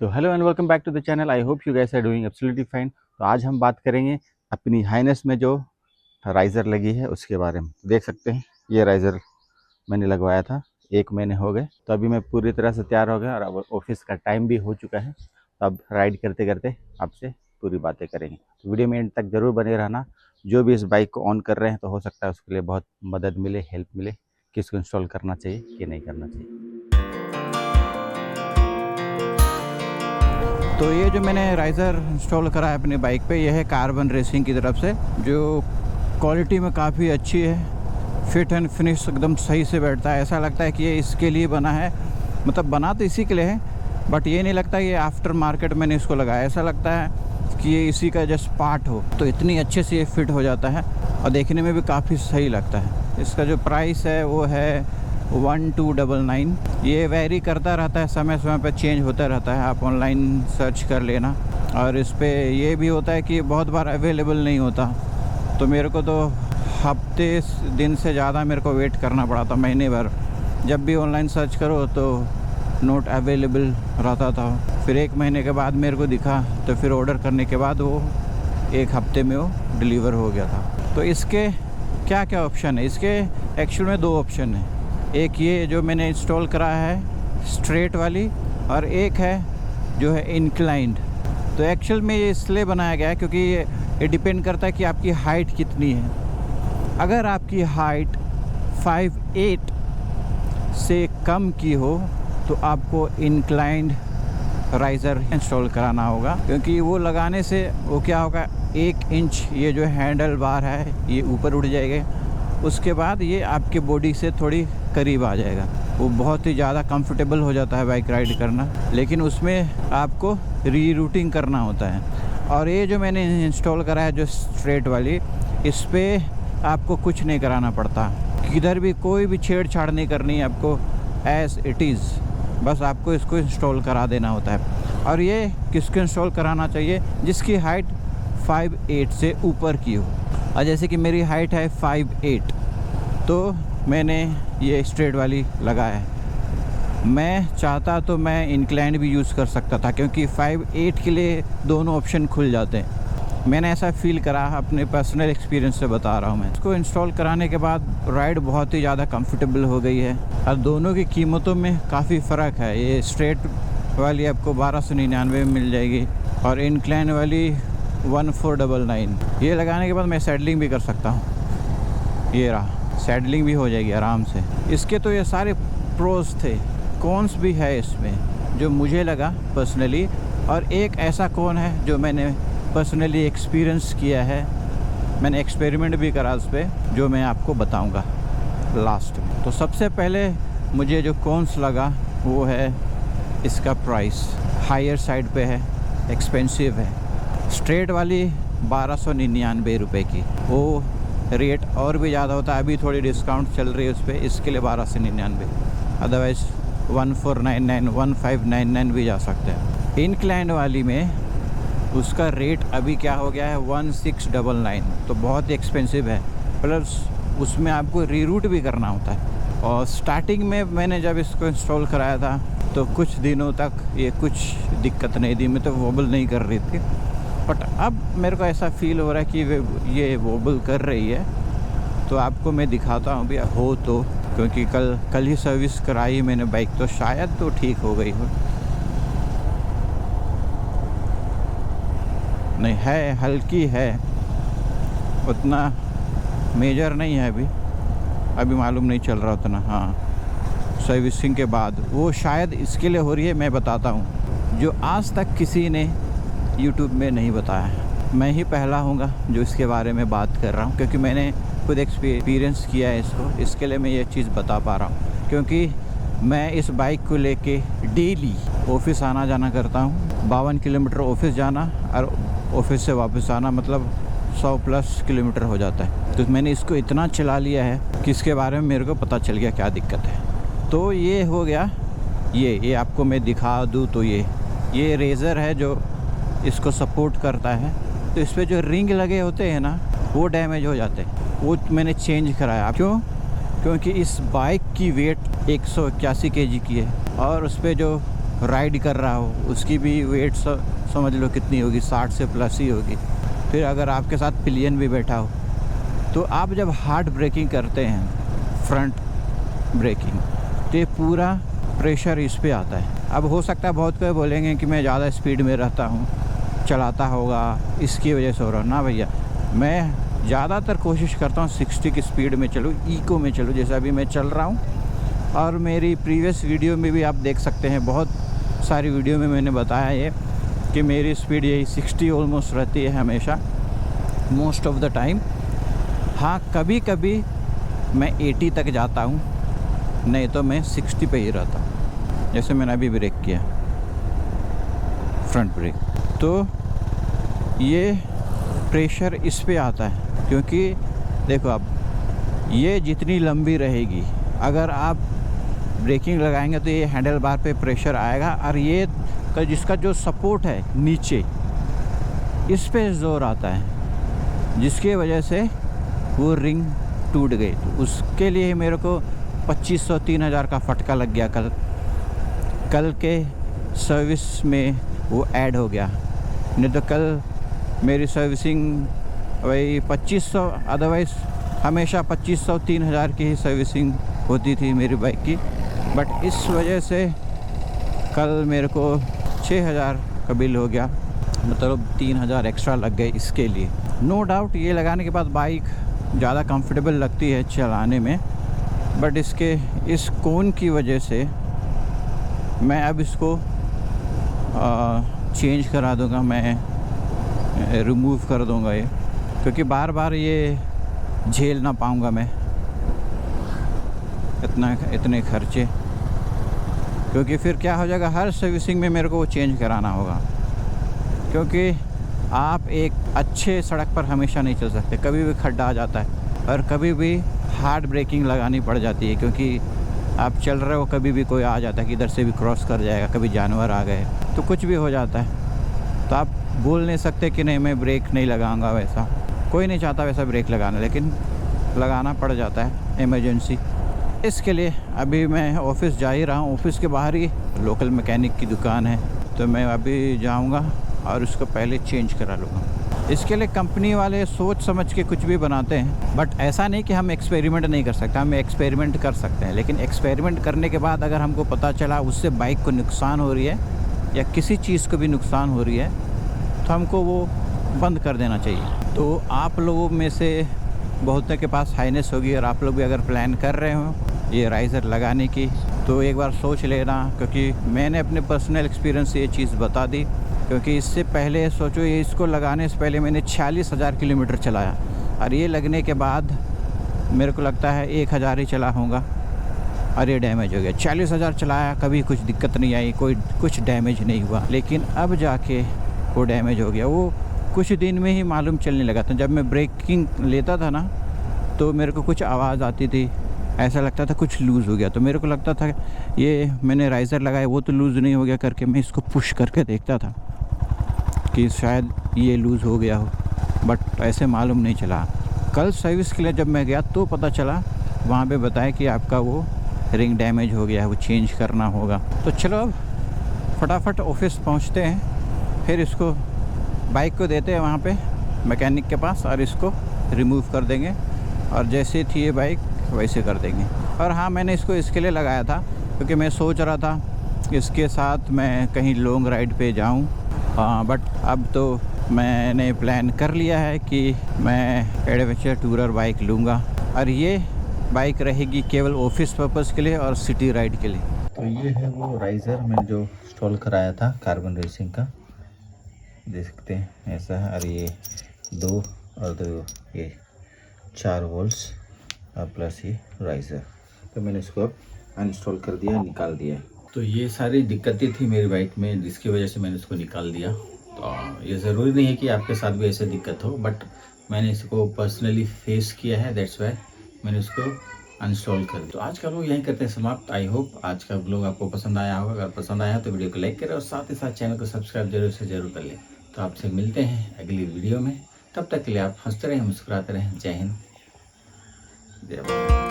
तो hello and welcome back to the channel. I hope you guys are doing absolutely fine. तो आज हम बात करेंगे अपनी हाइनेस में जो राइज़र लगी है उसके बारे में। देख सकते हैं ये राइज़र मैंने लगवाया था, 1 महीने हो गए। तो अभी मैं पूरी तरह से तैयार हो गया और अब ऑफिस का टाइम भी हो चुका है। तो अब राइड करते करते आपसे पूरी बातें करेंगे। तो वीडियो में एंड तक ज़रूर बने रहना। जो भी इस बाइक को ऑन कर रहे हैं तो हो सकता है उसके लिए बहुत मदद मिले, हेल्प मिले कि इसको इंस्टॉल करना चाहिए कि नहीं करना चाहिए। तो ये जो मैंने राइज़र इंस्टॉल करा है अपनी बाइक पे, ये है कार्बन रेसिंग की तरफ से, जो क्वालिटी में काफ़ी अच्छी है। फिट एंड फिनिश एकदम सही से बैठता है। ऐसा लगता है कि ये इसके लिए बना है, मतलब बना तो इसी के लिए है, बट ये नहीं लगता ये आफ्टर मार्केट मैंने इसको लगाया। ऐसा लगता है कि ये इसी का जस्ट पार्ट हो। तो इतनी अच्छे से ये फिट हो जाता है और देखने में भी काफ़ी सही लगता है। इसका जो प्राइस है वो है 1299। ये वेरी करता रहता है, समय समय पर चेंज होता रहता है। आप ऑनलाइन सर्च कर लेना। और इस पर ये भी होता है कि बहुत बार अवेलेबल नहीं होता। तो मेरे को तो हफ्ते दिन से ज़्यादा मेरे को वेट करना पड़ा था, महीने भर। जब भी ऑनलाइन सर्च करो तो नॉट अवेलेबल रहता था। फिर 1 महीने के बाद मेरे को दिखा, तो फिर ऑर्डर करने के बाद वो 1 हफ्ते में वो डिलीवर हो गया था। तो इसके क्या क्या ऑप्शन है? इसके एक्चुअल में 2 ऑप्शन है। एक ये जो मैंने इंस्टॉल करा है स्ट्रेट वाली, और एक है जो है इंक्लाइंड। तो एक्चुअल में ये इसलिए बनाया गया है क्योंकि ये डिपेंड करता है कि आपकी हाइट कितनी है। अगर आपकी हाइट 5'8" से कम की हो तो आपको इंक्लाइंड राइज़र इंस्टॉल कराना होगा, क्योंकि वो लगाने से वो क्या होगा, 1 इंच ये जो हैंडल बार है ये ऊपर उठ जाएगा। उसके बाद ये आपके बॉडी से थोड़ी करीब आ जाएगा। वो बहुत ही ज़्यादा कंफर्टेबल हो जाता है बाइक राइड करना, लेकिन उसमें आपको रीरूटिंग करना होता है। और ये जो मैंने इंस्टॉल करा है जो स्ट्रेट वाली, इस पर आपको कुछ नहीं कराना पड़ता, किधर भी कोई भी छेड़छाड़ नहीं करनी है आपको, एज़ इट इज़। बस आपको इसको इंस्टॉल करा देना होता है। और ये किसको इंस्टॉल कराना चाहिए? जिसकी हाइट 5'8" से ऊपर की हो। और जैसे कि मेरी हाइट है 5'8", तो मैंने ये स्ट्रेट वाली लगाया है। मैं चाहता तो मैं इंक्लाइंड भी यूज़ कर सकता था, क्योंकि 5'8" के लिए दोनों ऑप्शन खुल जाते हैं। मैंने ऐसा फील करा, अपने पर्सनल एक्सपीरियंस से बता रहा हूँ मैं। इसको इंस्टॉल कराने के बाद राइड बहुत ही ज़्यादा कंफर्टेबल हो गई है। और दोनों की कीमतों में काफ़ी फ़र्क है। ये स्ट्रेट वाली आपको 1299 में मिल जाएगी और इंक्लाइन वाली 1499। ये लगाने के बाद मैं सैडलिंग भी कर सकता हूँ। ये रहा, सैडलिंग भी हो जाएगी आराम से। इसके तो ये सारे प्रोज थे, कॉन्स भी है इसमें जो मुझे लगा पर्सनली। और एक ऐसा कौन है जो मैंने पर्सनली एक्सपीरियंस किया है, मैंने एक्सपेरिमेंट भी करा उस पर, जो मैं आपको बताऊंगा लास्ट में। तो सबसे पहले मुझे जो कॉन्स लगा वो है इसका प्राइस हायर साइड पे है, एक्सपेंसिव है। स्ट्रेट वाली 1299 रुपये की, वो रेट और भी ज़्यादा होता है। अभी थोड़ी डिस्काउंट चल रही है उस पर, इसके लिए 1299। अदरवाइज़ 1499 1599 भी जा सकते हैं। इंक्लाइंड वाली में उसका रेट अभी क्या हो गया है 1699, तो बहुत एक्सपेंसिव है। प्लस उसमें आपको रीरूट भी करना होता है। और स्टार्टिंग में मैंने जब इसको इंस्टॉल कराया था तो कुछ दिनों तक ये कुछ दिक्कत नहीं दी, मैं तो वोबल नहीं कर रही थी। बट अब मेरे को ऐसा फील हो रहा है कि ये वोबल कर रही है। तो आपको मैं दिखाता हूँ भी हो तो, क्योंकि कल ही सर्विस कराई मैंने बाइक, तो शायद तो ठीक हो गई हो। नहीं है, हल्की है, उतना मेजर नहीं है अभी मालूम नहीं चल रहा उतना। हाँ, सर्विसिंग के बाद वो शायद इसके लिए हो रही है। मैं बताता हूँ जो आज तक किसी ने यूट्यूब में नहीं बताया, मैं ही पहला हूँगा जो इसके बारे में बात कर रहा हूँ, क्योंकि मैंने खुद एक्सपीरियंस किया है इसको। इसके लिए मैं ये चीज़ बता पा रहा हूँ, क्योंकि मैं इस बाइक को लेके डेली ऑफिस आना जाना करता हूँ। 52 किलोमीटर ऑफिस जाना और ऑफिस से वापस आना, मतलब 100+ किलोमीटर हो जाता है। तो मैंने इसको इतना चला लिया है कि इसके बारे में मेरे को पता चल गया क्या दिक्कत है। तो ये हो गया। ये आपको मैं दिखा दूँ तो ये रेज़र है जो इसको सपोर्ट करता है। तो इस पर जो रिंग लगे होते हैं ना, वो डैमेज हो जाते हैं। वो मैंने चेंज कराया। क्यों? क्योंकि इस बाइक की वेट 181 kg की है और उस पर जो राइड कर रहा हो उसकी भी वेट समझ लो कितनी होगी, 60 से प्लस ही होगी। फिर अगर आपके साथ पिलियन भी बैठा हो, तो आप जब हार्ड ब्रेकिंग करते हैं, फ्रंट ब्रेकिंग, तो ये पूरा प्रेशर इस पे आता है। अब हो सकता है बहुत कोई बोलेंगे कि मैं ज़्यादा स्पीड में रहता हूँ, चलाता होगा, इसकी वजह से हो रहा ना भैया। मैं ज़्यादातर कोशिश करता हूँ 60 की स्पीड में चलूँ, इको में चलूँ, जैसा अभी मैं चल रहा हूँ। और मेरी प्रीवियस वीडियो में भी आप देख सकते हैं, बहुत सारी वीडियो में मैंने बताया ये कि मेरी स्पीड यही 60 ऑलमोस्ट रहती है हमेशा, मोस्ट ऑफ द टाइम। हाँ, कभी कभी मैं 80 तक जाता हूँ, नहीं तो मैं 60 पे ही रहता हूँ। जैसे मैंने अभी ब्रेक किया, फ्रंट ब्रेक, तो ये प्रेशर इस पे आता है। क्योंकि देखो, अब ये जितनी लंबी रहेगी, अगर आप ब्रेकिंग लगाएंगे तो ये हैंडल बार पे प्रेशर आएगा, और ये जिसका जो सपोर्ट है नीचे, इस पे ज़ोर आता है, जिसकी वजह से वो रिंग टूट गई। तो उसके लिए मेरे को 2500-3000 का फटका लग गया कल के सर्विस में वो ऐड हो गया। नहीं तो कल मेरी सर्विसिंग वही 2500, अदरवाइज़ हमेशा 2500-3000 की ही सर्विसिंग होती थी मेरी बाइक की। बट इस वजह से कल मेरे को 6000 का बिल हो गया, मतलब 3000 एक्स्ट्रा लग गए इसके लिए। नो डाउट ये लगाने के बाद बाइक ज़्यादा कंफर्टेबल लगती है चलाने में, बट इस कोन की वजह से मैं अब इसको चेंज करा दूंगा, मैं रिमूव कर दूंगा ये, क्योंकि बार बार ये झेल ना पाऊंगा मैं इतने खर्चे। क्योंकि फिर क्या हो जाएगा, हर सर्विसिंग में मेरे को वो चेंज कराना होगा। क्योंकि आप एक अच्छे सड़क पर हमेशा नहीं चल सकते, कभी भी खड्डा आ जाता है और कभी भी हार्ड ब्रेकिंग लगानी पड़ जाती है। क्योंकि आप चल रहे हो, कभी भी कोई आ जाता है कि इधर से भी क्रॉस कर जाएगा, कभी जानवर आ गए तो कुछ भी हो जाता है। तो आप बोल नहीं सकते कि नहीं मैं ब्रेक नहीं लगाऊंगा, वैसा कोई नहीं चाहता वैसा ब्रेक लगाना, लेकिन लगाना पड़ जाता है इमरजेंसी। इसके लिए अभी मैं ऑफिस जा ही रहा हूँ, ऑफिस के बाहर ही लोकल मैकेनिक की दुकान है, तो मैं अभी जाऊँगा और उसको पहले चेंज करा लूँगा। इसके लिए कंपनी वाले सोच समझ के कुछ भी बनाते हैं, बट ऐसा नहीं कि हम एक्सपेरिमेंट नहीं कर सकते, हम एक्सपेरिमेंट कर सकते हैं। लेकिन एक्सपेरिमेंट करने के बाद अगर हमको पता चला उससे बाइक को नुकसान हो रही है या किसी चीज़ को भी नुकसान हो रही है, तो हमको वो बंद कर देना चाहिए। तो आप लोगों में से बहुतों के पास हाइनेस होगी, और आप लोग भी अगर प्लान कर रहे हो ये राइज़र लगाने की, तो एक बार सोच लेना। क्योंकि मैंने अपने पर्सनल एक्सपीरियंस से ये चीज़ बता दी। क्योंकि इससे पहले सोचो, ये इसको लगाने से पहले मैंने 46,000 किलोमीटर चलाया, और ये लगने के बाद मेरे को लगता है 1000 ही चला होगा और ये डैमेज हो गया। 40,000 चलाया, कभी कुछ दिक्कत नहीं आई, कुछ डैमेज नहीं हुआ। लेकिन अब जाके वो डैमेज हो गया। वो कुछ दिन में ही मालूम चलने लगा था। जब मैं ब्रेकिंग लेता था ना, तो मेरे को कुछ आवाज़ आती थी, ऐसा लगता था कुछ लूज़ हो गया। तो मेरे को लगता था ये मैंने राइज़र लगाया वो तो लूज़ नहीं हो गया करके मैं इसको पुश करके देखता था कि शायद ये लूज़ हो गया हो, बट ऐसे मालूम नहीं चला। कल सर्विस के लिए जब मैं गया तो पता चला, वहाँ पे बताया कि आपका वो रिंग डैमेज हो गया है, वो चेंज करना होगा। तो चलो अब फटाफट ऑफिस पहुँचते हैं, फिर इसको बाइक को देते हैं वहाँ पे मैकेनिक के पास, और इसको रिमूव कर देंगे, और जैसे थी ये बाइक वैसे कर देंगे। और हाँ, मैंने इसको इसके लिए लगाया था क्योंकि मैं सोच रहा था इसके साथ मैं कहीं लॉन्ग राइड पे जाऊँ। बट अब तो मैंने प्लान कर लिया है कि मैं एडवेंचर टूरर बाइक लूँगा, और ये बाइक रहेगी केवल ऑफिस पर्पज़ के लिए और सिटी राइड के लिए। तो ये है वो राइज़र मैंने जो इंस्टॉल कराया था कार्बन रेसिंग का, देख सकते हैं ऐसा है। और ये 2 और 2 ये 4 वोल्ट्स और प्लस ये राइज़र। तो मैंने इसको अब अनइंस्टॉल कर दिया, निकाल दिया। तो ये सारी दिक्कतें थी मेरी बाइक में, जिसकी वजह से मैंने इसको निकाल दिया। तो ये ज़रूरी नहीं है कि आपके साथ भी ऐसे दिक्कत हो, बट मैंने इसको पर्सनली फेस किया है, दैट्स वाई मैंने इसको अनइंस्टॉल कर दिया। तो आज का व्लॉग यहीं करते हैं समाप्त। आई होप आज का व्लॉग आपको पसंद आया होगा। अगर पसंद आया तो वीडियो को लाइक करें और साथ ही साथ चैनल को सब्सक्राइब जरूर से जरूर कर लें। तो आपसे मिलते हैं अगली वीडियो में, तब तक के लिए आप हंसते रहें, मुस्कुराते रहें। जय हिंद, जय भारत।